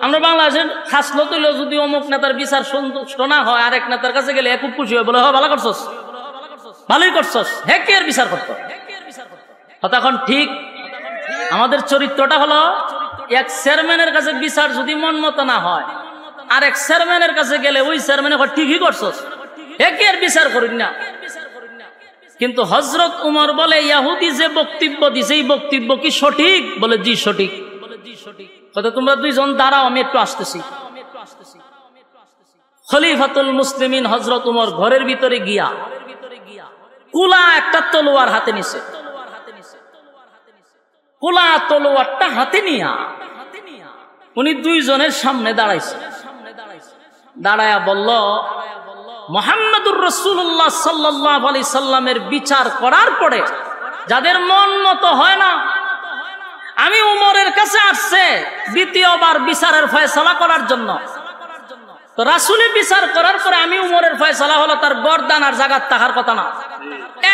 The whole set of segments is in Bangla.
আমরা বাংলাদেশের খাসলত হইল যদি অমুক নেতার বিচার শোনা হয় আর এক নেতার কাছে গেলে খুব খুশি হয়, বলে হ ভালো করছস, ভালোই করছস, হে কে এর বিচার করতো। তখন ঠিক আমাদের চরিত্রটা হলো এক চেয়ারম্যানের কাছে বিচার যদি মন মতো না হয় আর এক চেয়ারম্যানের কাছে গেলে ওই চেয়ারম্যানে ঠিকই করছস, হে কে এর বিচার করিন না। কিন্তু হযরত উমর বলে ইহুদি যে বক্তব্য দিছে এই বক্তব্য কি সঠিক? বলে জি সঠিক। কথা তোমরা দুইজন দাঁড়াও, আমি একটু আসতেছি। খলিফাতুল মুসলিমিন হযরত উমর ঘরের ভিতরে গিয়া কুলা একটা তলোয়ার হাতে নিছে, কুলা তলোয়ারটা হাতে নিয়া উনি দুইজনের সামনে দাঁড়াইছে। দাঁড়ায়া বলল, মুহাম্মদুর রাসূলুল্লাহ সাল্লাল্লাহু আলাইহি সাল্লামের বিচার করার পরে যাদের মন মতো হয় না, আমি উমরের কাছে আসছে দ্বিতীয়বার বিচারের ফয়সালা করার জন্য। তো রাসূলের বিচার করার পরে আমি উমরের ফয়সালা হলো তার গর্দান আর জাগাত থাকার কথা না,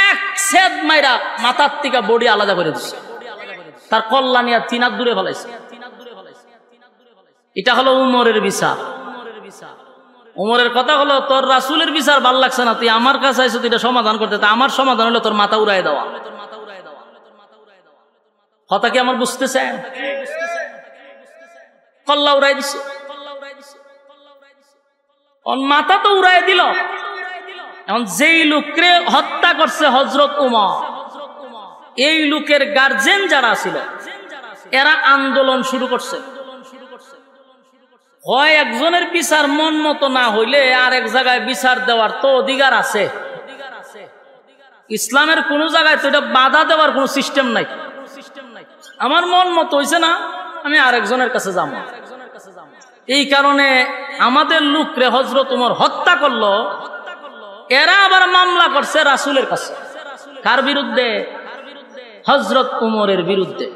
এক ছেদ মাইরা মাথার থেকে বডি আলাদা করে দিছে, তার কল্যাণিয়া তিনার দূরে ফেলাইছে। এটা হলো উমরের বিচার। উমরের কথা হলো, তোর রাসূলের বিচার ভাল লাগছে না, তুই আমার কাছে আইছো এটা সমাধান করতে, আমার সমাধান হলো তোর মাথা উড়াই দেওয়া। কথা কি আমার বুঝতেছে? কল্লা উড়াই দিছে, মাথা তো উড়াই দিল। এখন যেই লোককে হত্যা করছে হযরত উমর, এই লোকের গার্জেন যারা ছিল এরা আন্দোলন শুরু করছে। হয় একজনের বিচার মন মতো না হইলে আর এক জায়গায় বিচার দেওয়ার তো অধিকার আছে। ইসলামের কোন জায়গায় তো এটা বাধা দেওয়ার কোন সিস্টেম নাই। আমার মন মতো হইছে না, আমি আরেকজনের কাছে যাব। এই কারণে আমাদের লোকরে হযরত উমর হত্যা করলো, এরা আবার মামলা করছে রাসূলের কাছে। কার বিরুদ্ধে? হযরত উমরের বিরুদ্ধে।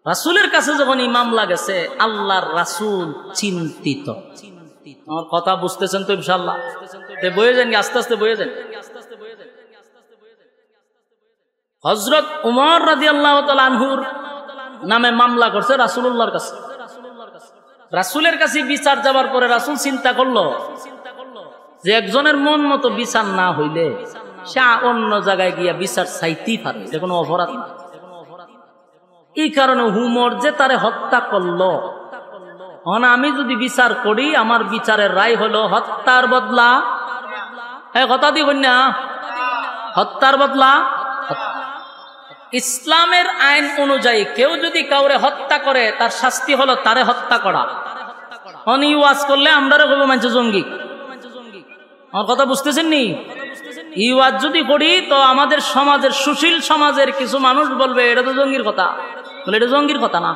রাসূলের কাছে যখন এই মামলা গেছে, আল্লাহর রাসূল চিন্তিত। আমার কথা বুঝতেছেন তো ইনশাআল্লাহ? বয়ে যান, আস্তে আস্তে বয়ে যান। হযরত উমর রাদিয়াল্লাহু তাআলা আনহুর নামে মামলা করছে রাসূলুল্লাহর কাছে। রাসূলের কাছে বিচার যাবার পরে রাসূল চিন্তা করলো যে একজনের মন মতো বিচার না হইলে সে অন্য জায়গায় গিয়া বিচার চাইতেই পারে, এটা কোনো অপরাধ না। এই কারণে উমর যে তারে হত্যা করলো, আমি যদি বিচার করি আমার বিচারের রায় হলো হত্যার বদলা, কথা দিব না, হত্যার বদলা। ইসলামের আইন অনুযায়ী কেউ যদি কাউরে হত্যা করে তার শাস্তি হলো তারে হত্যা করা। ওয়াজ করলে আমরা কইব মানছে জঙ্গি। আমার কথা বুঝতেছেন নি? এই ওয়াজ যদি করি তো আমাদের সমাজের, সুশীল সমাজের কিছু মানুষ বলবে এটা তো জঙ্গির কথা, বলে এটা জঙ্গির কথা না।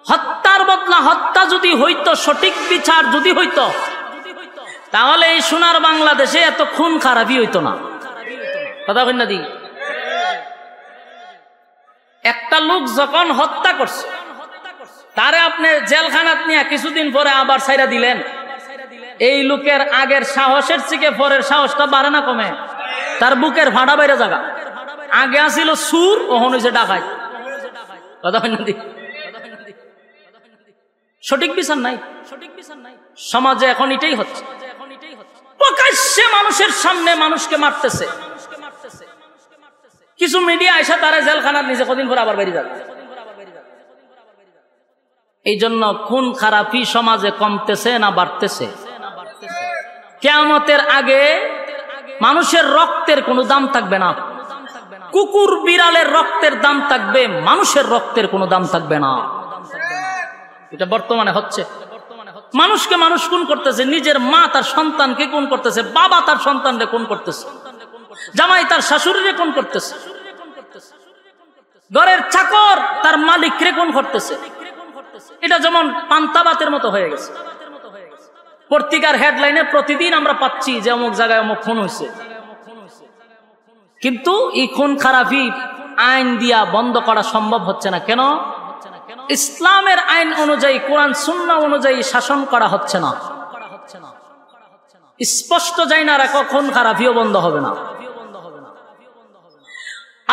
হত্যার বদলা হত্যা যদি হইতো, সঠিক বিচার যদি হইতো, তাহলে এই সোনার বাংলাদেশে এত খুন খারাপই হইতো না। কথা কই না দি? একটা লোক যখন হত্যা করছে তারে আপনি জেলখানাত নিয়ে কিছুদিন পরে আবার ছাইরা দিলেন, এই লোকের আগের সাহসের থেকে পরের সাহসটা বাড়ে না কমে? তার বুকের ফাটা বাইরে জায়গা। আগে আসিল সুর, ওহন হইছে ডাকাই। কথা হয় না? সঠিক বিচার নাই, সঠিক বিচার নাই সমাজে। এখন এটাই হচ্ছে, প্রকাশ্যে মানুষের সামনে মানুষকে মারতেছে। কিছু মিডিয়া আইসা তারা জেলখানার নিচে কদিন পরে আবার বেরিয়ে যাবে। এই জন্য খুন খারাপি সমাজে কমতেছে না বাড়তেছে? কিয়ামতের আগে মানুষের রক্তের কোনো দাম থাকবে না। কুকুর বিড়ালের রক্তের দাম থাকবে, মানুষের রক্তের কোনো দাম থাকবে না। এটা বর্তমানে হচ্ছে। মানুষকে মানুষ খুন করতেছে, নিজের মা তার সন্তানকে খুন করতেছে, বাবা তার সন্তানকে খুন করতেছে, জামাই তার শাশুড়িরে খুন করতেছে, ঘরের চাকর তার মালিকরে খুন করতেছে। এটা যেমন পান্তাবাতের মতো হয়ে গেছে। পত্রিকার হেডলাইনে প্রতিদিন আমরা পাচ্ছি যে অমুক জায়গায় অমুক খুন হয়েছে। কিন্তু এই খুন খারাপি আইন দিয়া বন্ধ করা সম্ভব হচ্ছে না। কেন? ইসলামের আইন অনুযায়ী, কোরআন সুন্নাহ অনুযায়ী শাসন করা হচ্ছে না। স্পষ্ট যাই না রাখো, খুন খারাপিও বন্ধ হবে না।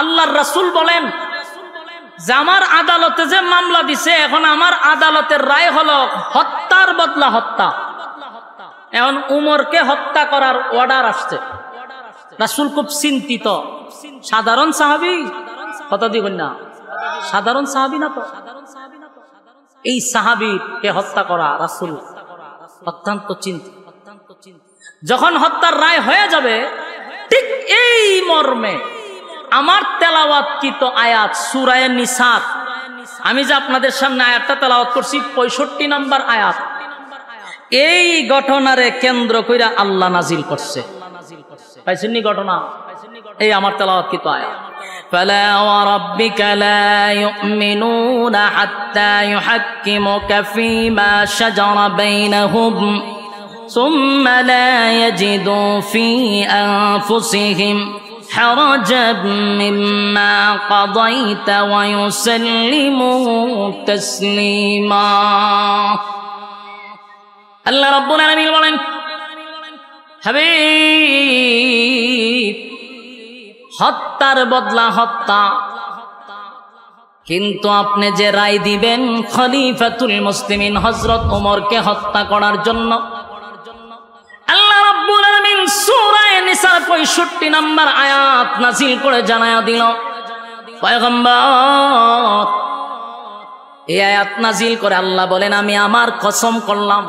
আল্লাহর রাসূল বলেন, যে আমার আদালতে যে মামলা দিছে, এখন আমার আদালতের রায় হলো হত্যার বদলা হত্যা। এখন উমরকে হত্যা করার অর্ডার আসছে। রাসূল খুব চিন্তিত। সাধারণ সাহাবী, কথা দিবেন না, সাধারণ সাহাবী না তো। এই সাহাবীকে হত্যা করা রাসূল অত্যন্ত চিন্তিত। যখন হত্যার রায় হয়ে যাবে, ঠিক এই মর্মে আমার তেলাওয়াতকৃত আয়াত সূরা নিসা, আমি যে আপনাদের সামনে আয়াতটা তেলাওয়াত করছি 65 নম্বর আয়াত, এই ঘটনারে কেন্দ্র কইরা আল্লাহ নাজিল করছে। পাইছেননি ঘটনা? এই আমার তেলাওয়াতকৃত আয়াত, ফালা ওয়া রাব্বিকা লা ইউমিনুনা হাত্তা ইউহাক্কিমুকা ফীমা শাজারা বাইনাহুম সুম্মা লা ইয়াজিদু ফী আনফুসিহিম হারাজাম মিম্মা কাদাইতা ওয়া ইউসাল্লিমু তাসলিমা। আল্লাহ রাব্বুল আলামিন বলেন, হাবিব, হত্যার বদলা হত্যা, কিন্তু আপনি যে রায় দিবেন খলিফাতুল মুসলিমিন হযরত ওমরকে হত্যা করার জন্য, আল্লাহ রাব্বুল আলামিন সূরা নিসার 65 নম্বর আয়াত নাযিল করে জানায়া দিল, পয়গম্বর, এই আয়াত নাযিল করে আল্লাহ বলেন, আমি আমার কসম করলাম,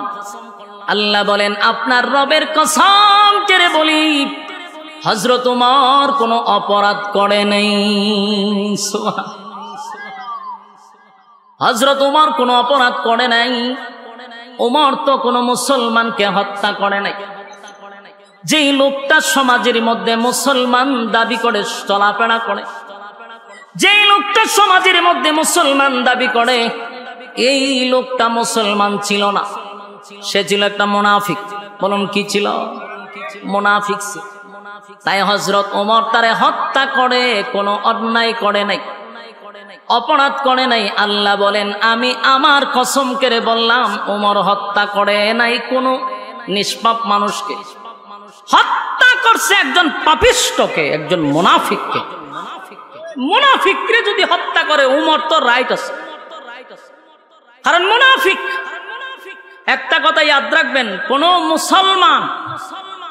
আল্লাহ বলেন আপনার রবের কসম করে বলি, হযরত ওমর কোনো অপরাধ করে নাই। হযরত ওমর কোনো অপরাধ করে নাই। ওমর তো কোনো মুসলমানকে হত্যা করে নাই। যেই লোকটা সমাজের মধ্যে মুসলমান দাবি করে চলাফেরা করে, যেই লোকটা সমাজের মধ্যে মুসলমান দাবি করে, এই লোকটা মুসলমান ছিল না, সে ছিল একটা মুনাফিক। বলুন কি ছিল? মুনাফিক ছিল। তাই হযরত ওমর তারে হত্যা করে কোনো অন্যায় করে নাই, অপরাধ করে নাই। আল্লাহ বলেন, আমি আমার কসম করে বললাম, ওমর হত্যা করে নাই কোনো নিষ্পাপ মানুষকে, হত্যা করছে একজন পাপিষ্টকে, একজন মুনাফিককে। মুনাফিককে যদি হত্যা করে, ওমর তো রাইট আছে, কারণ মুনাফিক। একটা কথা ইয়াদ রাখবেন, কোন মুসলমান,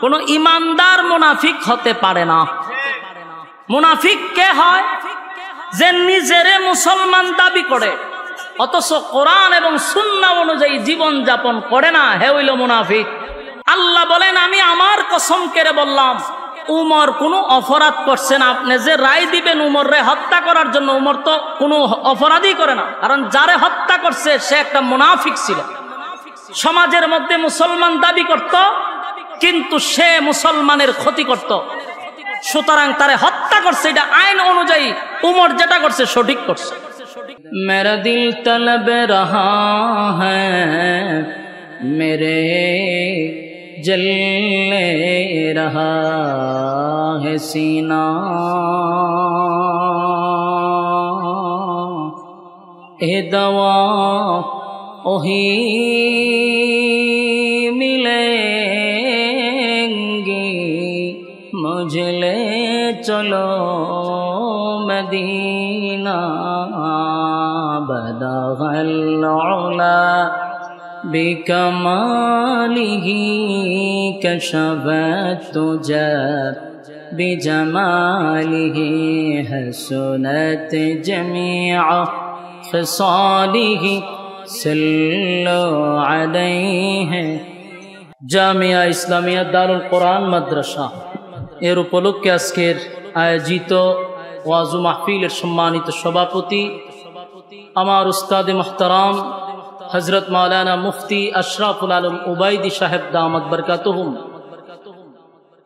কোন ইমানদার মুনাফিক হতে পারে না। মুনাফিক কে হয়? যে নিজেরে মুসলমান দাবি করে অথচ কোরআন এবং সুন্নাহ অনুযায়ী জীবন যাপন করে না, হে হইল মুনাফিক। আল্লাহ বলেন, আমি আমার কসম করে বললাম, উমর কোনো অপরাধ করছে না। আপনি যে রায় দিবেন উমররে হত্যা করার জন্য, উমর তো কোনো অপরাধই করে না, কারণ যারে হত্যা করছে সে একটা মুনাফিক ছিল। সমাজের মধ্যে মুসলমান দাবি করত, কিন্তু সে মুসলমানের ক্ষতি করত, সুতরাং তারে হত্যা করছে। এটা আইন অনুযায়ী উমর যেটা করছে সঠিক করছে। মেরা দিল তলব রহা হ্যায়, মেরে জলনে রহা হ্যায় সিনা, এ দওয়া ওহি মিলেঙ্গি, মুঝে লে চলো মদীনা, বদগল উলা বিকমালিহি, কশফত তুজা বিজমালিহি, হসনত জমিআ খিসালিহি, সাল্লু আলাইহি। জামিয়া ইসলামিয়া দারুল কোরআন মাদ্রাসা এর উপলক্ষে আজকের আয়োজিত ওয়াজ মাহফিলের সম্মানিত সভাপতি আমার উস্তাদ মুহতারাম হযরত মাওলানা মুফতি আশরাফুল আলম উবাইদি সাহেব দামাত বরকাতুহুম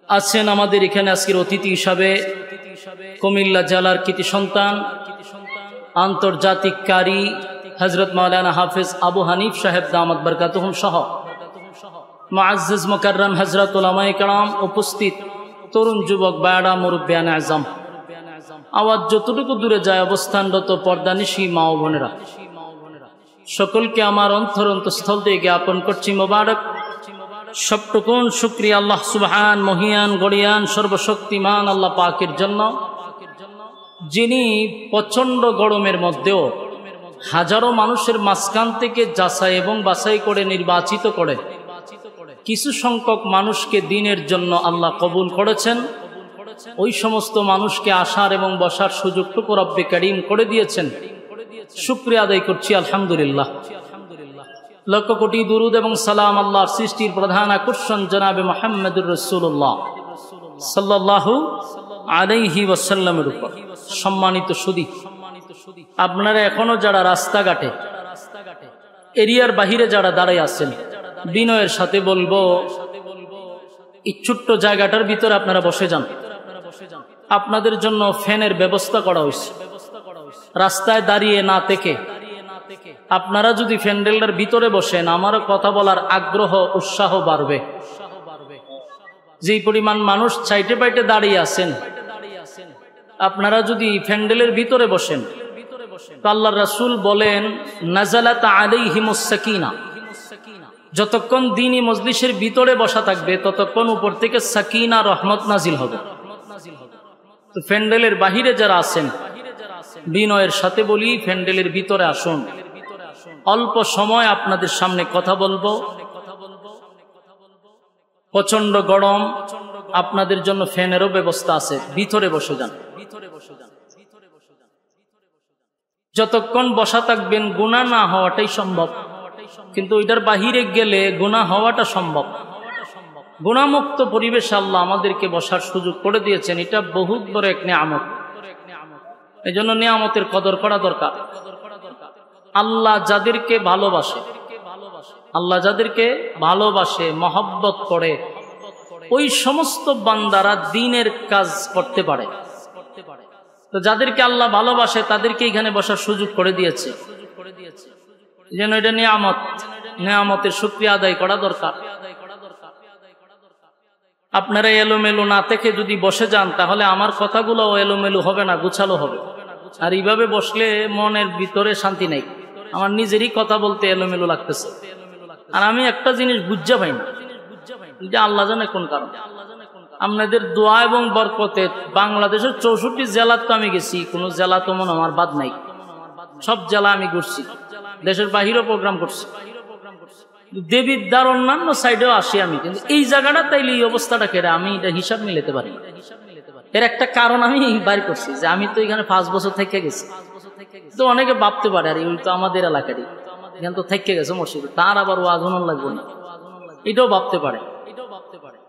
আছেন আমাদের এখানে আজকের অতিথি হিসাবে। কুমিল্লা জেলার কৃতি সন্তান, আন্তর্জাতিক কারি হযরত মাওলানা হাফেজ আবু হানিফ সাহেব দামাত বরকাতুহুম সহ মুআজ্জিজ মুকাররম হযরত উলামায়ে কেরাম, উপস্থিত তরুণ যুবক বায়ড়া মুরব্বিয়ান আযম, আওয়াজ যতটুকু দূরে যায় অবস্থানরত পর্দানিশী মা ও বোনেরা, সকলকে আমার অন্তরস্থল থেকে জ্ঞাপন করছি মোবারক। সবটুকুন শুকরিয়া আল্লাহ সুবহান, মহিয়ান, গড়িয়ান, সর্বশক্তিমান আল্লাহ পাকের জন্য, যিনি প্রচন্ড গরমের মধ্যেও হাজারো মানুষের মাঝখান থেকে যাচাই এবং বাছাই করে নির্বাচিত করে কিছু সংখ্যক মানুষকে দ্বীনের জন্য আল্লাহ কবুল করেছেন, ওই সমস্ত মানুষকে আসার এবং বসার সুযোগটুকু রব্বে কারীম করে দিয়েছেন। শুকরিয়া আদায় করছি আলহামদুলিল্লাহ। লক্ষ কোটি দুরুদ এবং সালাম আল্লাহর সৃষ্টির প্রধান আকর্ষণ জনাবে মুহাম্মদুর রাসূলুল্লাহ সাল্লাল্লাহু আলাইহি ওয়াসাল্লামের উপর। সম্মানিত সুধী, আপনারা এখনো যারা রাস্তাঘাটে এরিয়ার বাহিরে যারা দাঁড়ায় আছেন, বিনয়ের সাথে বলবো এই ছোট্ট জায়গাটার ভিতরে আপনারা বসে যান। আপনাদের জন্য ফ্যানের ব্যবস্থা করা হয়েছে। রাস্তায় দাঁড়িয়ে না থেকে আপনারা যদি প্যান্ডেলটার ভিতরে বসেন, আমারও কথা বলার আগ্রহ উৎসাহ বাড়বে। যেই পরিমাণ মানুষ চাইটে পাইটে দাঁড়িয়ে আছেন, আপনারা যদি প্যান্ডেলের ভিতরে বসেন তো আল্লাহর রাসূল বলেন নাযালাত আলাইহিমুস সাকিনা, যতক্ষণ দ্বীনি মজলিসের ভিতরে বসা থাকবে ততক্ষণ উপর থেকে সাকিনা রহমত নাজিল হবে। তো প্যান্ডেলের বাহিরে যারা আছেন, বিনয়ের সাথে বলি প্যান্ডেলের ভিতরে আসুন। অল্প সময় আপনাদের সামনে কথা বলবো। প্রচন্ড গরম, আপনাদের জন্য ফ্যানেরও ব্যবস্থা আছে, ভিতরে বসে যান। যতক্ষণ বসা থাকবেন গুনাহ না হওয়াটাই সম্ভব, কিন্তু ওইটার বাহিরে গেলে গুনাহ হওয়াটা সম্ভব। গুনাহমুক্ত পরিবেশে আল্লাহ আমাদেরকে বসার সুযোগ করে দিয়েছেন, এটা বহুত বড় এক নিয়ামত। এই জন্য নিয়ামতের কদর করা দরকার। আল্লাহ যাদেরকে ভালোবাসে, আল্লাহ যাদেরকে ভালোবাসে, মহব্বত করে, ওই সমস্ত বান্দারা দ্বীনের কাজ করতে পারে। তো যাদেরকে আল্লাহ ভালোবাসে তাদেরকে এখানে বসার সুযোগ করে দিয়েছে, যেন এটা নিয়ামত, নিয়ামতের শুকরিয়া আদায় করা দরকার। আপনারা এলোমেলো না থেকে যদি বসে যান তাহলে আমার কথাগুলো এলোমেলো হবে না, গুছালো হবে। আর এইভাবে বসলে মনের ভিতরে শান্তি নেই, আমার নিজেরই কথা বলতে এলোমেলো লাগতেছে। আর আমি একটা জিনিস বুঝতে পাই না, যে আল্লাহ জানে কোন কারণ। আপনাদের দোয়া এবং বরকতে বাংলাদেশের 64 জেলা তো আমি গেছি, কোন জেলা তো মনে আমার বাদ নাই, সব জেলা আমি ঘুরছি, দেশের বাহিরেও প্রোগ্রাম করছি, দেবিদ্বার অন্যান্য সাইডেও আসি আমি। কিন্তু এই জায়গাটা তাইলে এই অবস্থাটা কেড়ে আমি এটা হিসাব মিলাতে পারি। এর একটা কারণ আমি বাইর করছি, যে আমি তো এখানে 5 বছর থেকে গেছি। তো অনেকে ভাবতে পারে আর ওই তো আমাদের এলাকারই, এখানে তো থেকে গেছে মসজিদে, তার আবার ওয়াজ লাগবে না, এটাও ভাবতে পারে।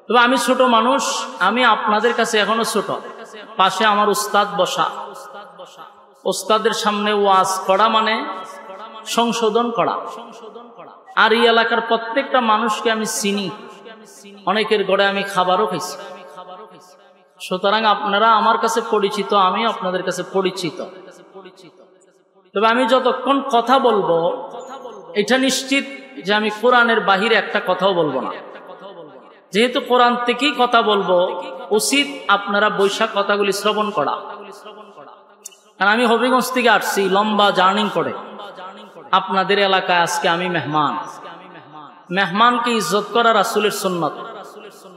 তবে আমি ছোট মানুষ, আমি আপনাদের কাছে এখনো ছোট। পাশে আমার উস্তাদ বসা, উস্তাদের সামনে ওয়াজ করা মানে সংশোধন করা। আর এই এলাকার প্রত্যেকটা মানুষকে আমি চিনি, অনেকের ঘরে আমি খাবারও খাইছি। সুতরাং আপনারা আমার কাছে পরিচিত, আমি আপনাদের কাছে পরিচিত। তবে আমি যতক্ষণ কথা বলবো এটা নিশ্চিত যে আমি কোরআনের বাহিরে একটা কথাও বলবো না। যেহেতু কোরআন থেকেই কথা বলবো, উচিত আপনারা বৈশাখ কথাগুলি শ্রবণ করা। কারণ আমি হবিগঞ্জ থেকে আসছি লম্বা জার্নি করে আপনাদের এলাকায়। আজকে আমি মেহমান, মেহমানকে ইজ্জত করা রাসূলের সুন্নাত।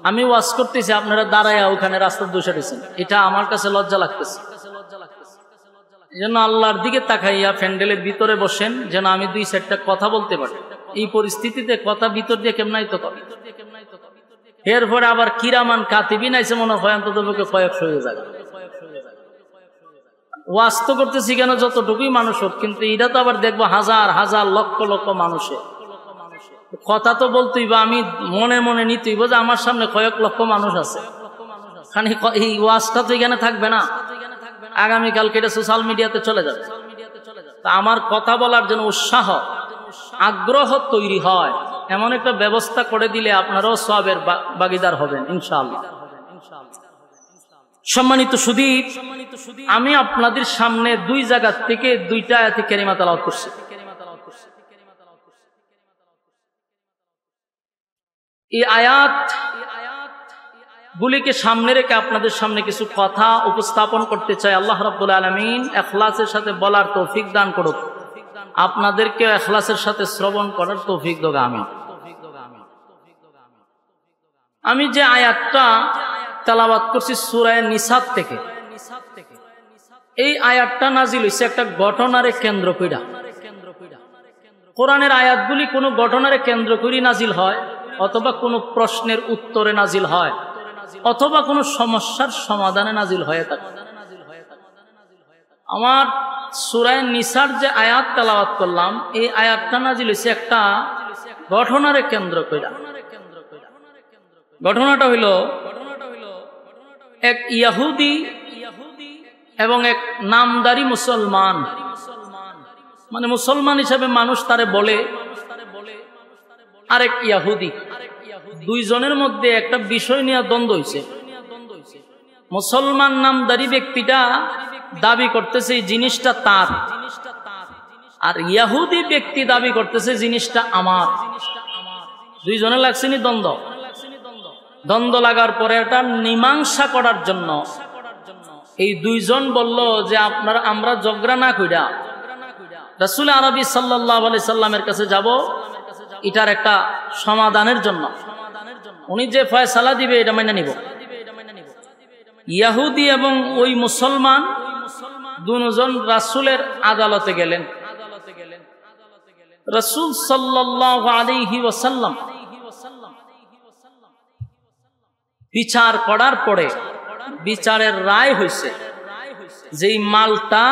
আমি ওয়াজ করতেছি, আপনারা দাঁড়ায় ওখানে রাস্তার দোষে দিয়েছেন, এটা আমার কাছে লজ্জা লাগতেছে। এই জন্য আল্লাহর দিকে তাকাইয়া প্যান্ডেলের ভিতরে বসেন, যেন আমি 2-4টা কথা বলতে পারি। এই পরিস্থিতিতে কথা ভিতর দিয়ে কেমনাই তো করে। এরপরে আবার কিরামান কাতিবিন আইছে, মনে হয় অন্তত কয়েক হয়ে যায়। ওয়াজ তো করতেছি কেন যতটুকুই মানুষ হোক, কিন্তু এটা তো আবার দেখবো হাজার হাজার লক্ষ লক্ষ মানুষের কথা তো বলতেই বা আমি মনে মনে নিতেই যে আমার সামনে কয়েক লক্ষ মানুষ আছে। এই ওয়াজটা তো এখানে থাকবে না, আগামীকালকে এটা সোশ্যাল মিডিয়াতে চলে যাবে। তা আমার কথা বলার জন্য উৎসাহ আগ্রহ তৈরি হয়, এমন একটা ব্যবস্থা করে দিলে আপনারাও সওয়াবের ভাগীদার হবেন ইনশাআল্লাহ। সম্মানিত সুধী, আমি আপনাদের সামনে 2 জায়গা থেকে 2টা আয়াতে কারিমা তেলাওয়াত করছি। এই আয়াত গুলিকে সামনে রেখে আপনাদের সামনে কিছু কথা উপস্থাপন করতে চাই। আল্লাহ রাব্বুল আলামিন ইখলাসের সাথে বলার তৌফিক দান করুক, আপনাদেরকে ইখলাসের সাথে শ্রবণ করার তৌফিক দাও আমিন। আমি যে আয়াতটা তেলাওয়াত করছি সূরা নিসা থেকে, এই আয়াতটা নাজিল হইছে একটা ঘটনারে কেন্দ্র কইরা। কোরআনের আয়াতগুলি কোনো ঘটনারে কেন্দ্র করে নাজিল হয়, অথবা কোনো প্রশ্নের উত্তরে নাজিল হয়, অথবা কোনো সমস্যার সমাধানে নাজিল হয়ে থাকে। আমার সূরা নিসার যে আয়াত তেলাওয়াত করলাম, এই আয়াতটা নাজিল হইছে একটা ঘটনারে কেন্দ্র কইরা। ঘটনাটা হইল এক ইহুদি এবং এক নামদারি মুসলমান, মানে মুসলমান হিসেবে মানুষ তারে বলে, আরেক ইহুদি, দুইজনের মধ্যে একটা বিষয় নিয়ে দ্বন্দ্ব হইছে। মুসলমান নামদারি ব্যক্তিটা দাবি করতেছে এই জিনিসটা তার, আর ইহুদি ব্যক্তি দাবি করতেছে জিনিসটা আমার। দুইজনে লাগছেনি দ্বন্দ্ব। দ্বন্দ্ব লাগার পরে এটা মীমাংসা করার জন্য এই দুইজন বলল যে আমরা ঝগড়া না কইরা রাসূল আরবি সাল্লাল্লাহু আলাইহি সাল্লামের কাছে যাব এটার একটা সমাধানের জন্য। উনি যে ফয়সালা দিবে এটা মেনে নিব। ইহুদি এবং ওই মুসলমান দুজন রাসূলের আদালতে গেলেন। রাসূল সাল্লাল্লাহু আলাইহি ওয়াসাল্লাম বিচার করার পরে বিচারের রায় হইছে যে এই মালটা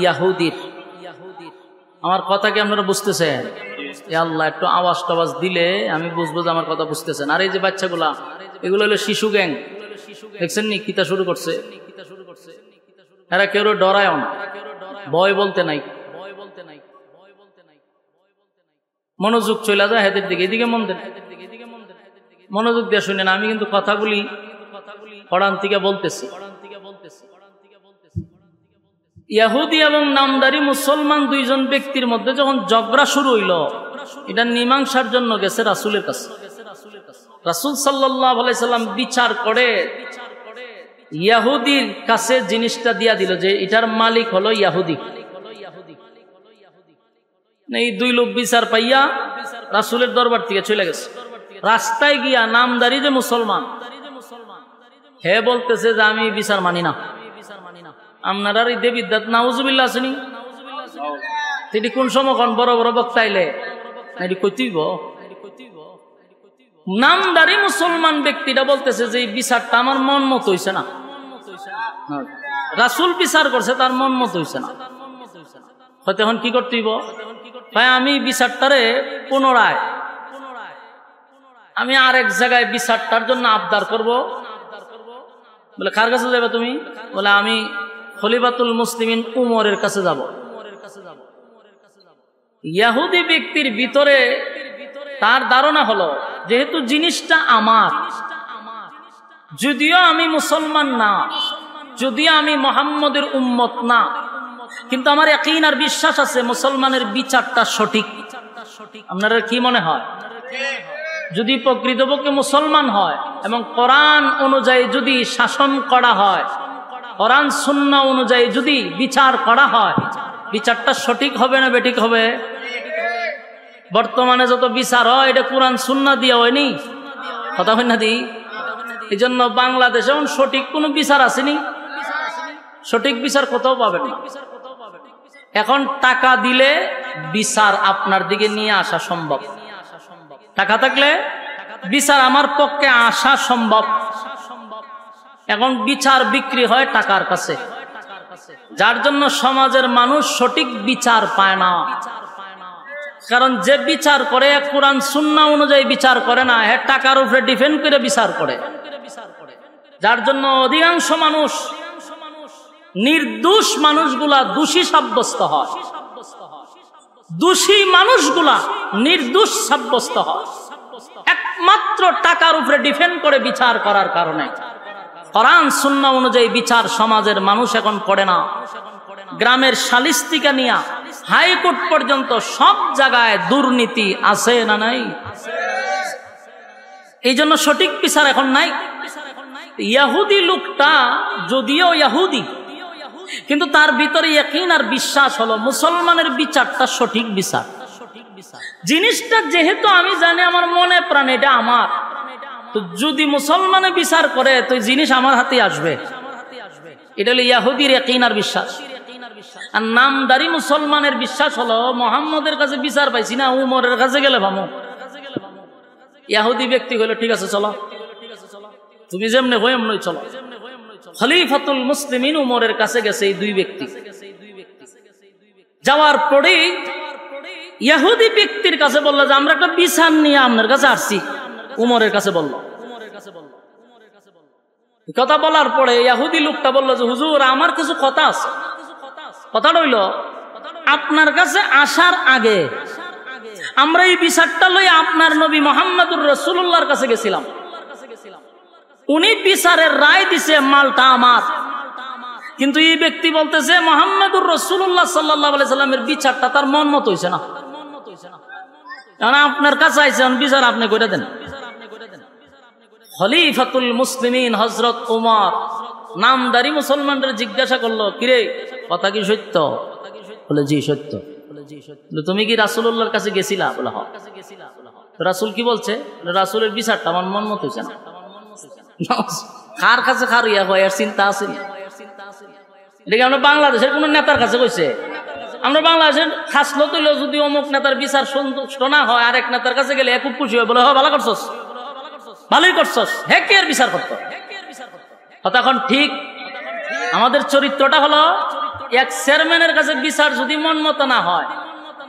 ইহুদির। আমার কথা কি আপনারা বুঝতেছেন? আল্লাহ একটু আওয়াজ টাওয়াজ দিলে আমি বুঝবো যে আমার কথা বুঝতেছেন। আর এই যে বাচ্চাগুলা, এগুলো হলো শিশু গ্যাং, দেখছেন নি কিতা শুরু করছে। এরা কেউ ডরায় না, ভয় বলতে নাই, মনোযোগ চলে যায় হেদের দিকে, এদিকে মন দেন, মনোযোগ দিয়ে শুনেন। আমি কিন্তু কথাগুলি কোরআন থেকে বলতেছি। ইহুদি এবং নামদারি মুসলমান দুইজন ব্যক্তির মধ্যে যখন ঝগড়া শুরু হইল, এটা মীমাংসার জন্য গেছে রাসূলের কাছে। রাসূল সাল্লাল্লাহু আলাইহি সাল্লাম বিচার করে ইহুদির কাছে জিনিসটা দিয়া দিল যে এটার মালিক হলো ইহুদি। এই দুই লোক বিচার পাইয়া রাসূলের দরবার থেকে চলে গেছে। রাস্তায় গিয়া নামদারি যে মুসলমান, হে বলতেছে যে আমি বিচার মানি না। আপনারা এই দেবিদ্যাত নাউজুবিল্লাহ আসেনি, এটি কোন সময় বড় বড় বক্তাইলে এটি কইতেইব। নামদারি মুসলমান ব্যক্তিটা বলতেছে যে এই বিচারটা আমার মন মতো হইছে না। রাসূল বিচার করছে, তার মন মতো হইছে না। হয়তো এখন কি করতে হইব? ভাই আমি বিচারটারে পুনরায় আমি আরেক জায়গায় বিচারটার জন্য আবদার করব। বলে কার কাছে যাবে তুমি? বলে আমি খলিফাতুল মুসলিমিন উমরের কাছে যাব। ইহুদি ব্যক্তির ভিতরে তার ধারণা হলো যেহেতু জিনিসটা আমার, যদিও আমি মুসলমান না, যদিও আমি মুহাম্মদের উম্মত না, কিন্তু আমার ইয়াকিন আর বিশ্বাস আছে মুসলমানের বিচারটা সঠিক। আপনারা কি মনে হয়? যদি প্রকৃতপক্ষে মুসলমান হয় এবং কোরআন অনুযায়ী যদি শাসন করা হয়, কোরআন সুন্নাহ অনুযায়ী যদি বিচার করা হয়, বিচারটা সঠিক হবে না বেঠিক হবে? বর্তমানে যত বিচার হয় এটা কোরআন সুন্নাহ দিয়ে হয়নি, কথা হয় না দি। এই জন্য বাংলাদেশে সঠিক কোন বিচার আসেনি, সঠিক বিচার কোথাও পাবেন না। এখন টাকা দিলে বিচার আপনার দিকে নিয়ে আসা সম্ভব, টাকা থাকলে বিচার আমার পক্ষে আসা সম্ভব। এখন বিচার বিক্রি হয় টাকার কাছে, যার জন্য সমাজের মানুষ সঠিক বিচার পায় না। কারণ যে বিচার করে কোরআন সুন্নাহ অনুযায়ী বিচার করে না, হ্যাঁ টাকার উপরে ডিপেন্ড করে বিচার করে, যার জন্য অধিকাংশ মানুষ, নির্দোষ মানুষগুলা দোষী সাব্যস্ত হয়, দোষী মানুষগুলা নির্দোষ সাব্যস্ত হয় একমাত্র টাকার উপরে ডিপেন্ড করে বিচার করার কারণে। কোরআন সুন্নাহ অনুযায়ী বিচার সমাজের মানুষ এখন করে না। গ্রামের শালিস্তিকা নিয়া হাইকোর্ট পর্যন্ত সব জায়গায় দুর্নীতি আছে না নাই? এই জন্য সঠিক বিচার এখন নাই। ইহুদি লোকটা যদিও ইহুদি, কিন্তু তার ভিতরে ইয়াকিন আর বিশ্বাস হলো মুসলমানের বিচারটা সঠিক বিচার। জিনিসটা যেহেতু আমি জানি আমার মনে প্রাণে এটা আমার, তো যদি মুসলমানে বিচার করে তো জিনিস আমার হাতে আসবে। এটা হলো ইয়াহুদির ইয়াকিন আর বিশ্বাস। আর নামদারি মুসলমানের বিশ্বাস হলো মুহাম্মদের কাছে বিচার পাইছি না, উমরের কাছে গেলে ভামো। ইয়াহুদি ব্যক্তি হলো ঠিক আছে চলো, তুমি যেমনে হই এমনই চলো। খলিফাতুল মুসলিমিন উমরের কাছে গেছে এই দুই ব্যক্তি। যাওয়ার পরে ইহুদি ব্যক্তির কাছে বললো যে আমরা একটা বিচার নিয়ে আপনার কাছে আসছি। উমরের কাছে বলল, কথা বলার পরে ইহুদি লোকটা বললো যে হুজুর আমার কিছু কথা আছে। কথা রইল আপনার কাছে আসার আগে আমরা এই বিচারটা লই আপনার নবী মুহাম্মদুর রাসূলুল্লাহর কাছে গেছিলাম, উনি বিচারের রায় দিছে মালটা আমার। কিন্তু এই ব্যক্তি বলতেছে মুহাম্মদুর রাসূলুল্লাহ সাল্লাল্লাহু আলাইহি সাল্লামের বিচারটা তার মন মত হইছে না। আপনার কাছে আইছেন বিচার আপনি কইরা দেন। খলিফাতুল মুসলিমিন হযরত ওমর নামদারি মুসলমানদের জিজ্ঞাসা করলো, কিরে কথা কি সত্য? বলে জি সত্য। তুমি কি রাসূলুল্লাহর কাছে গেছিলা? বলে হ্যাঁ। রাসূল কি বলছে? রাসূলের বিচারটা আমার মন মত হইছে না। কার কাছে কার ইয়া হয় আর চিন্তা আছে? এটা আমরা বাংলাদেশের কোন নেতার কাছে কইছে? আমরা বাংলাদেশের খাসলো তৈল যদি অমুক নেতার বিচার সন্তুষ্ট না হয় আরেক নেতার কাছে গেলে খুব খুশি হয়, বলে হ ভালো করছস, ভালোই করছস, হে কে এর বিচার করতো। তখন ঠিক আমাদের চরিত্রটা হলো এক চেয়ারম্যানের কাছে বিচার যদি মন মতো না হয়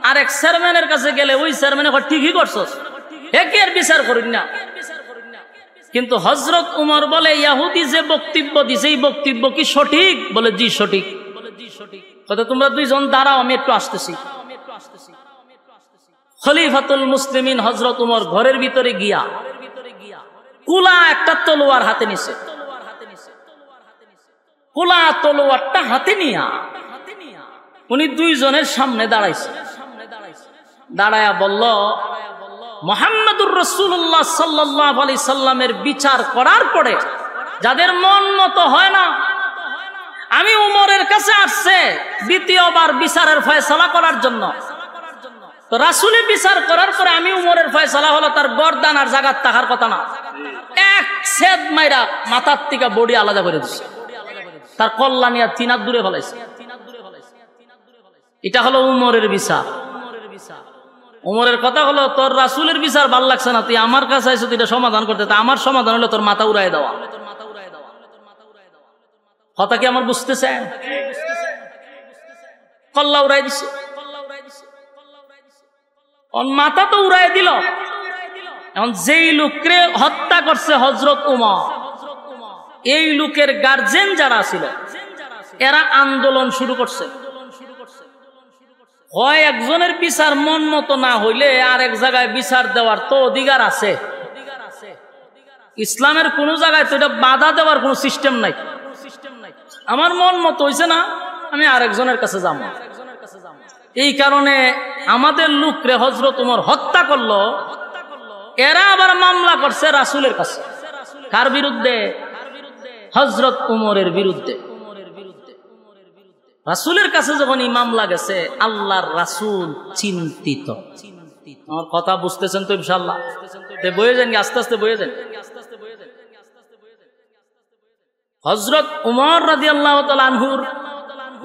আর এক চেয়ারম্যানের কাছে গেলে ওই চেয়ারম্যানে ঠিকই করছস, হে কে এর বিচার করিন না। কিন্তু হযরত উমর বলে ইহুদি যে বক্তব্য দিছে এই বক্তব্য কি সঠিক? বলে জি সঠিক। কথা তোমরা দুইজন দাঁড়াও আমি একটু আসতেছি। খলিফাতুল মুসলিমিন হযরত উমর ঘরের ভিতরে গিয়া কুলা একটা তলোয়ার হাতে নিছে। কুলা তলোয়ারটা হাতে নিয়া উনি দুইজনের সামনে দাঁড়াইছে। দাঁড়ায়া বলল মুহাম্মদুর রাসূলুল্লাহ সাল্লাল্লাহু আলাইহি সাল্লামের বিচার করার পরে যাদের মন মতো হয় না, আমি উমরের কাছে আসছে দ্বিতীয়বার বিচারের ফয়সালা করার জন্য। তো রাসূলের বিচার করার পরে আমি উমরের ফয়সালা হলো তার গর্দান আর জাগাত থাকার কথা না, এক ছেদ মাইরা মাথার থেকে বডি আলাদা করে দিছে, তার কল্যাণ আর তিনার দূরে ফেলাইছে। এটা হলো উমরের বিচার। উমরের কথা হলো তোর রাসূলের বিচার ভাল লাগছে না, তুই আমার কাছে আইছো তুই এটা সমাধান করতে, তা আমার সমাধান হলো তোর মাথা উড়াই দেওয়া। কথা কি আমার বুঝতেছে? কল্লা উড়াই দিছে, মাথা তো উড়াই দিল। এখন যেই লোককে হত্যা করছে হযরত উমর, এই লোকের গার্জেন যারা ছিল এরা আন্দোলন শুরু করছে। হয় একজনের বিচার মন মতো না হইলে আর এক জায়গায় বিচার দেওয়ার তো অধিকার আছে। ইসলামের কোন জায়গায় তো এটা বাধা দেওয়ার কোন সিস্টেম নাই। আমার মন মতো হইছে না, আমি আরেকজনের কাছে যাব। এই কারণে আমাদের লোকরে হযরত উমর হত্যা করলো, এরা আবার মামলা করছে রাসূলের কাছে। কার বিরুদ্ধে? হযরত উমরের বিরুদ্ধে। রাসূলের কাছে যখন এই মামলা গেছে, আল্লাহর রাসূল চিন্তিত। আমার কথা বুঝতেছেন তো ইনশাআল্লাহ? বয়ে যান, আস্তে আস্তে বয়ে যান। হযরত উমর রাদিয়াল্লাহু তাআলা আনহুর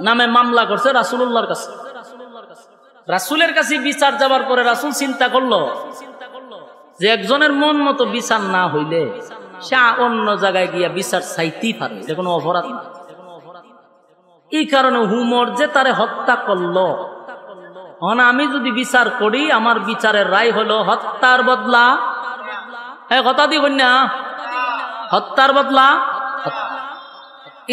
নামে মামলা করছে রাসূলুল্লাহর কাছে। রাসূলের কাছে বিচার যাবার পরে রাসূল চিন্তা করলো যে একজনের মন মতো বিচার না হইলে সে অন্য জায়গায় গিয়া বিচার চাইতেই পারে, এটা কোনো অপরাধ না। এই কারণে উমর যে তারে হত্যা করলো, আমি যদি বিচার করি আমার বিচারের রায় হলো হত্যার বদলা, কথা দিব না, হত্যার বদলা।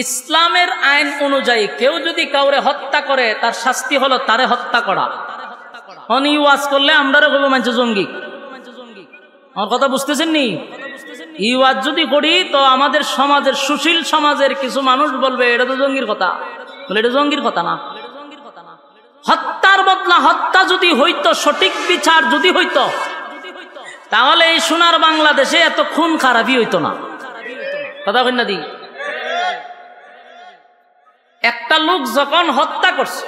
ইসলামের আইন অনুযায়ী কেউ যদি কাউরে হত্যা করে তার শাস্তি হলো তারে হত্যা করা। ওয়াজ করলে আমরা বলবো মানছে জঙ্গি। আমার কথা বুঝতেছেন নি? ওয়াজ যদি করি তো আমাদের সমাজের সুশীল সমাজের কিছু মানুষ বলবে এটা তো জঙ্গির কথা। বলে এটা জঙ্গির কথা না। হত্যার বদলা হত্যা যদি হইতো, সঠিক বিচার যদি হইতো, তাহলে এই সোনার বাংলাদেশে এত খুন খারাপি হইতো না। কথা বল না দি। একটা লোক যখন হত্যা করছে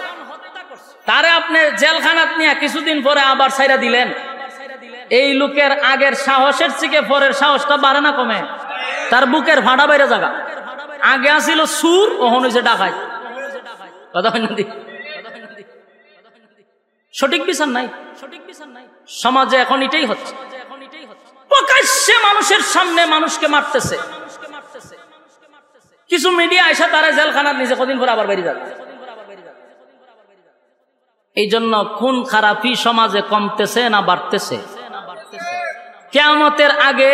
তারে আপনি জেলখানাত নিয়ে কিছুদিন পরে আবার ছাইরা দিলেন, এই লোকের আগের সাহসের থেকে পরের সাহসটা বাড়ে না কমে? তার বুকের ফাঁড়া বাইরে জায়গা। আগে আসিল সুর, ওহন হয়েছে ডাকাই। কথা হয় না? সঠিক বিচার নাই, সমাজে এখন এটাই হচ্ছে। প্রকাশ্যে মানুষের সামনে মানুষকে মারতেছে, কিছু মিডিয়া এসে তারা জেলখানার নিচে কদিন পরে আবার বেরিয়ে যাবে। এই জন্য খুন খারাপি সমাজে কমতেছে না বাড়তেছে? কিয়ামতের আগে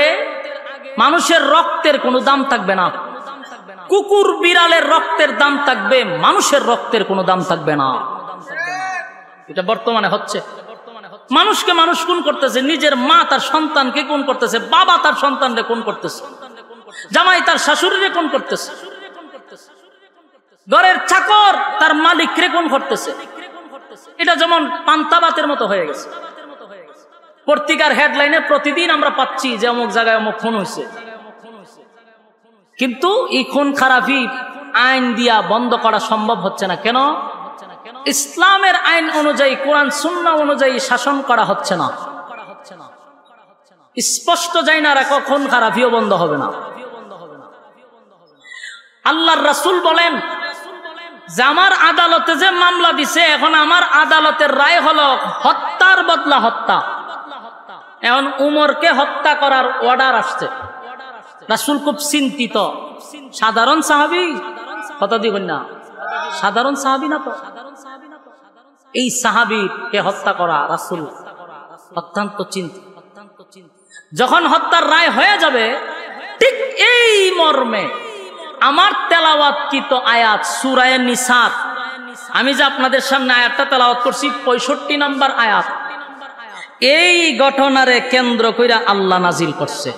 মানুষের রক্তের কোনো দাম থাকবে না। কুকুর বিড়ালের রক্তের দাম থাকবে, মানুষের রক্তের কোনো দাম থাকবে না। এটা বর্তমানে হচ্ছে। মানুষকে মানুষ খুন করতেছে, নিজের মা তার সন্তানকে খুন করতেছে, বাবা তার সন্তানকে খুন করতেছে, জামাই তার শাশুড়িকে খুন করতেছে, ঘরের চাকর তার মালিককে খুন করতেছে। এটা যেমন পান্তাবাতের মতো হয়ে গেছে। পত্রিকার হেডলাইনে প্রতিদিন আমরা পাচ্ছি যে অমুক জায়গায় অমুক খুন হয়েছে, কিন্তু এই খুন খারাপি আইন দিয়া বন্ধ করা সম্ভব হচ্ছে না। কেন? ইসলামের আইন অনুযায়ী, কোরআন সুন্নাহ অনুযায়ী শাসন করা হচ্ছে না। স্পষ্ট যাই না রাখো, খুন খারাপিও বন্ধ হবে না। আল্লাহর রাসূল বলেন যে আমার আদালতে যে মামলা দিছে, এখন আমার আদালতের রায় হলো হত্যার বদলা হত্যা। এখন উমরকে হত্যা করার অর্ডার আসছে। রাসূল খুব চিন্তিত। সাধারণ সাহাবী, কথা দিবেন না, সাধারণ সাহাবী না তো। এই সাহাবীকে হত্যা করা রাসূল অত্যন্ত চিন্তিত। যখন হত্যার রায় হয়ে যাবে, ঠিক এই মর্মে আমার তেলাওয়াতকৃত আয়াত সূরা নিসা, আমি যে আপনাদের সামনে আয়াতটা তেলাওয়াত করছি 65 নম্বর আয়াত, এই ঘটনারে কেন্দ্র কইরা আল্লাহ নাজিল করছে।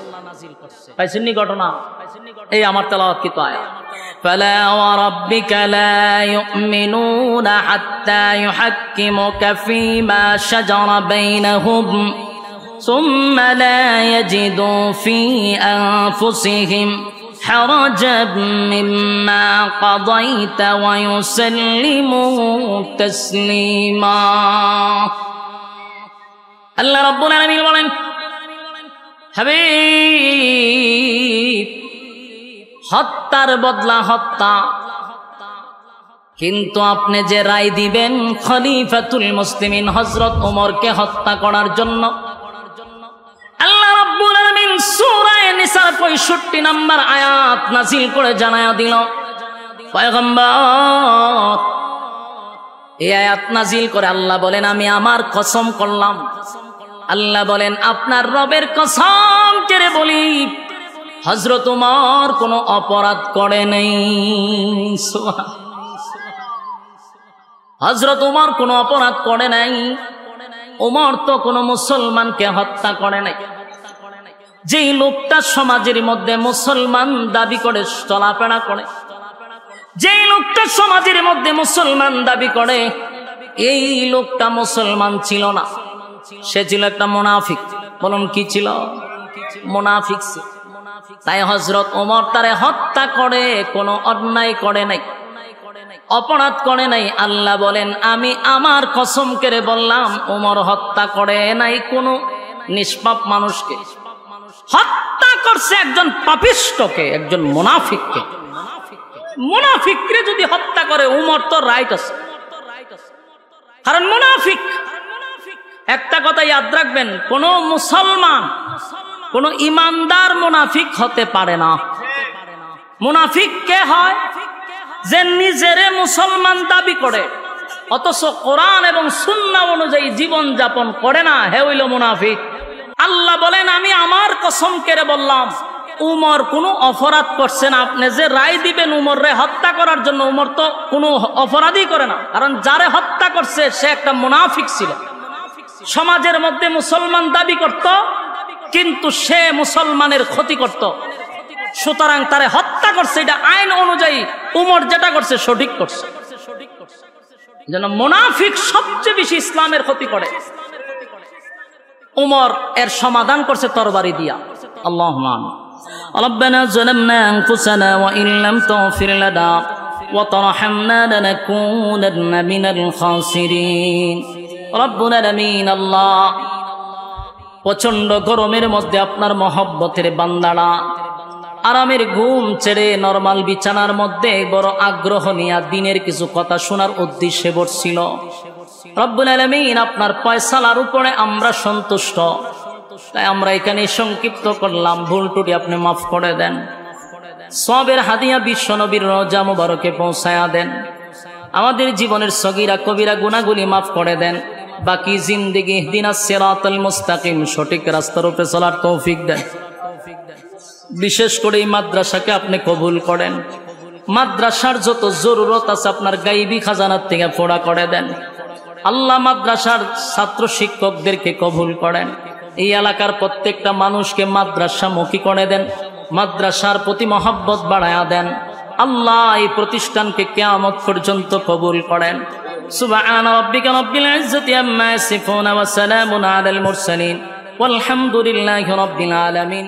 পাইছেননি ঘটনা? এই আমার তেলাওয়াতকৃত আয়াত, فلا وربك لا يؤمنون حتى يحكموك فيما شجر بينهم ثم لا يجدوا في أنفسهم حرجا مما قضيت ويسلموا تسليما. আল্লাহ রাব্বুল আলামিন বলেন, হাবিব, হত্যার বদলা হত্যা, কিন্তু আপনি যে রায় দিবেন খলিফাতুল মুসলিমিন হযরত ওমরকে হত্যা করার জন্য, আল্লাহ রাব্বুল আলামিন সূরা নিসা 65 নম্বর আয়াত নাযিল করে জানায়া দিল, পয়গম্বর, এই আয়াত নাযিল করে আল্লাহ বলেন আমি আমার কসম করলাম। আল্লাহ বলেন আপনার রবের কসম করে বলি, হযরত ওমর কোনো অপরাধ করে নাই। হযরত ওমর কোনো অপরাধ করে নাই। ওমর তো কোনো মুসলমানকে হত্যা করে নাই। যেই লোকটা সমাজের মধ্যে মুসলমান দাবি করে চলাফেরা করে, যেই লোকটা সমাজের মধ্যে মুসলমান দাবি করে, এই লোকটা মুসলমান ছিল না, সে ছিল একটা মুনাফিক। বলুন কি ছিল? মুনাফিক ছিল। তাই হযরত ওমর তারে হত্যা করে কোনো অন্যায় করে নাই, অপরাধ করে নাই। আল্লাহ বলেন আমি আমার কসম করে বললাম ওমর হত্যা করে নাই কোনো নিষ্পাপ মানুষকে, হত্যা করছে একজন পাপিষ্টকে, একজন মুনাফিককে। মুনাফিককে যদি হত্যা করে ওমর তো রাইট আছে, কারণ মুনাফিক। একটা কথা ইয়াদ রাখবেন, কোন মুসলমান, কোন ইমানদার মুনাফিক হতে পারে না। মুনাফিক কে হয়? যে নিজেরে মুসলমান দাবি করে অথচ কোরআন এবং সুন্নাহ অনুযায়ী জীবন যাপন করে না, হে হইল মুনাফিক। আল্লাহ বলেন আমি আমার কসম করে বললাম উমর কোনো অপরাধ করছে না। আপনি যে রায় দিবেন উমররে হত্যা করার জন্য, উমর তো কোনো অপরাধই করে না, কারণ যারে হত্যা করছে সে একটা মুনাফিক ছিল। সমাজের মধ্যে মুসলমান দাবি করত, কিন্তু সে মুসলমানের ক্ষতি করত, সুতরাং তারে হত্যা করছে। এটা আইন অনুযায়ী উমর যেটা করছে সঠিক করছে। যেন মুনাফিক সবচেয়ে বেশি ইসলামের ক্ষতি করে। উমর এর সমাধান করছে তরবারি দিয়া। আল্লাহুম্মা আমিন। রব্বানা যালামনা আনফুসানা ওয়া ইন লাম তাগফির লানা ওয়া তারহামনা লানাকুনান্না মিনাল খাসিরিন। রব্বুল আলামিন, আল্লাহ, প্রচন্ড গরমের মধ্যে আপনার মহব্বতের বান্দারা আরামের ঘুম ছেড়ে নরমাল বিছানার মধ্যে বড় আগ্রহ নিয়ে দিনের কিছু কথা শোনার উদ্দেশ্যে বসছিল। রব্বুল আলামিন আপনার ফয়সালার উপরে আমরা সন্তুষ্ট, তাই আমরা এখানে সংক্ষিপ্ত করলাম, ভুল ত্রুটি আপনি মাফ করে দেন। সওয়াবের হাদিয়া বিশ্ব নবীর রওজা মুবারকে পৌঁছায়া দেন। আমাদের জীবনের সগীরা কবিরা গুনাহগুলি মাফ করে দেন। বাকি জিন্দেগি ইহদিনাস সিরাতাল মুস্তাকিম, সঠিক রাস্তার উপরে চলার তৌফিক দেন। বিশেষ করে এই মাদ্রাসাকে আপনি কবুল করেন। মাদ্রাসার যত জরুরত আছে আপনার গাইবী খাজানার থেকে পুরা করে দেন। আল্লাহ মাদ্রাসার ছাত্র শিক্ষকদেরকে কবুল করেন। এই এলাকার প্রত্যেকটা মানুষকে মাদ্রাসামুখী করে দেন। মাদ্রাসার প্রতি মহব্বত বাড়ায়া দেন। আল্লাহ এই প্রতিষ্ঠানকে কিয়ামত পর্যন্ত কবুল করেন। সুবহান রাব্বিকা রাব্বিল ইজ্জাতি আম্মা ইয়াসিফুন ওয়া সালামুন আলাল মুরসালিন ওয়ালহামদুলিল্লাহি রাব্বিল আলামিন।